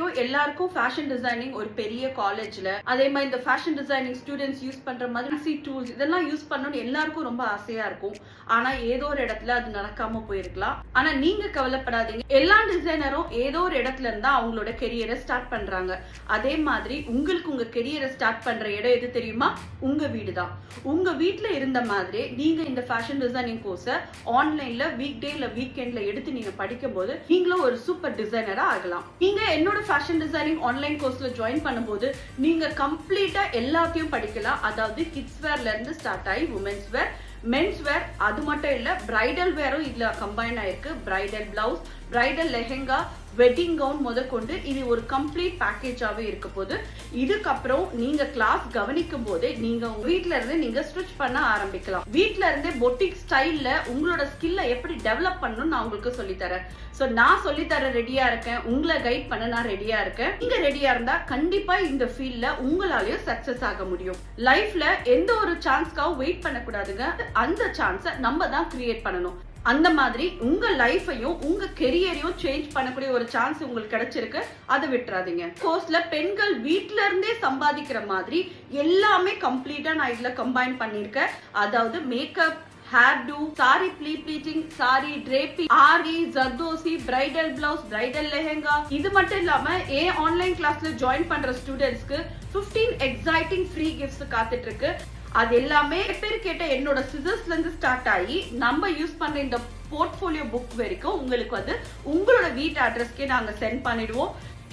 தெரியும் எல்லாருக்கும் fashion designing ஒரு பெரிய காலேஜ்ல அதே மாதிரி இந்த ஃபேஷன் டிசைனிங் ஸ்டூடெண்ட்ஸ் யூஸ் பண்ற மாதிரி டூல்ஸ் இதெல்லாம் யூஸ் பண்ணணும்னு எல்லாருக்கும் ரொம்ப ஆசையா இருக்கும். ஆனா ஏதோ ஒரு இடத்துல அது நடக்காம போயிருக்கலாம். ஆனா நீங்க கவலைப்படாதீங்க, எல்லா டிசைனரும் ஏதோ ஒரு இடத்துல இருந்தா அவங்களோட கெரியரை ஸ்டார்ட் பண்றாங்க. அதே மாதிரி உங்களுக்கு உங்க கெரியரை ஸ்டார்ட் பண்ற இடம் எது தெரியுமா? உங்க வீடு தான். உங்க வீட்டுல இருந்த மாதிரி நீங்க இந்த ஃபேஷன் டிசைனிங் கோர்ஸை ஆன்லைன்ல வீக் டே இல்ல வீக்கெண்ட்ல எடுத்து நீங்க படிக்கும் போது நீங்களும் ஒரு சூப்பர் டிசைனரா ஆகலாம். நீங்க என்னோட ஃபேஷன் டிசைனிங் ஆன்லைன் கோர்ஸ்ல ஜாயின் பண்ணும்போது நீங்க கம்ப்ளீட்டா எல்லாத்தையும் படிக்கலாம். அதாவது கிட்ஸ் வேர்ல இருந்து ஸ்டார்ட் ஆகி உமன்ஸ் வேர், மென்ஸ் வேர், அது மட்டும் இல்ல பிரைடல் வேரும் இதுல கம்பைன் ஆயிருக்கு. Bridal blouse, bridal lehenga, wedding gown முதற்கொண்டு இது ஒரு கம்ப்ளீட் பேக்கேஜாவே இருக்க போது. இதுக்கப்புறம் நீங்க கிளாஸ் கவனிக்கும் போதே நீங்க வீட்ல இருந்து நீங்க ஸ்டிச் பண்ண ஆரம்பிக்கலாம். வீட்ல இருந்தே பொட்டிக் ஸ்டைல்ல உங்களோட ஸ்கில்ல எப்படி டெவலப் பண்ணணும் நான் உங்களுக்கு சொல்லி தரேன். சோ நான் சொல்லி தர ரெடியா இருக்கேன், உங்களை கைட் பண்ண நான் ரெடியா இருக்கேன். நீங்க ரெடியா இருந்தா கண்டிப்பா இந்த ஃபீல்ட்ல உங்களாலயும் சக்சஸ் ஆக முடியும். லைஃப்ல எந்த ஒரு சான்ஸ்க்காகவும் வெயிட் பண்ணக்கூடாதுங்க. அந்த சான்ஸை நம்ம தான் கிரியேட் பண்ணணும். அந்த மாதிரி உங்க லைஃபையும் உங்க கெரியரையும் சேஞ்ச் பண்ணக்கூடிய ஒரு சான்ஸ் உங்களுக்கு கிடைச்சிருக்கு, அதை விட்டுறாதீங்க. கோர்ஸ்ல பெண்கள் வீட்ல இருந்தே சம்பாதிக்கிற மாதிரி எல்லாமே கம்ப்ளீட்டா நான் இதுல கம்பைன் பண்ணிருக்கேன். அதாவது makeup, hairdo, sari pleating, sari draping, aari, zardozi, bridal blouse, bridal lehenga. இது மட்டும் இல்லாம ஆன்லைன் கிளாஸ்ல ஜாயின் பண்ற ஸ்டூடெண்ட்ஸ்க்கு 15 எக்ஸைட்டிங் ஃப்ரீ கிஃப்ட்ஸ் காத்துட்டு இருக்கு. அது எல்லாமே பேர் கேட்ட என்னோட சிசர்ஸ்ல இருந்து ஸ்டார்ட் ஆகி நம்ம யூஸ் பண்ற இந்த போர்ட்ஃபோலியோ புக் வரைக்கும் உங்களுக்கு வந்து உங்களோட வீட்டு அட்ரஸ்க்கே நாங்க சென்ட் பண்ணிடுவோம்.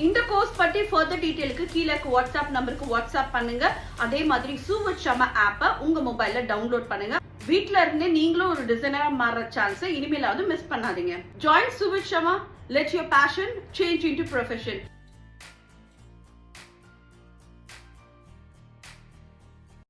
இந்த கோர்ஸ் பத்தி ஃபர்தர் டீடைலுக்கு கீழே வாட்ஸ்அப் நம்பருக்கு வாட்ஸ்அப் பண்ணுங்க. அதே மாதிரி சூவித் ஷமா ஆப்பை உங்க மொபைல்ல டவுன்லோட் பண்ணுங்க. வீட்ல இருந்தே நீங்களும் ஒரு டிசைனரா மாற சான்ஸ் இனிமேலாவது மிஸ் பண்ணாதீங்க. Join சூவித் ஷமா. Let your passion change into profession.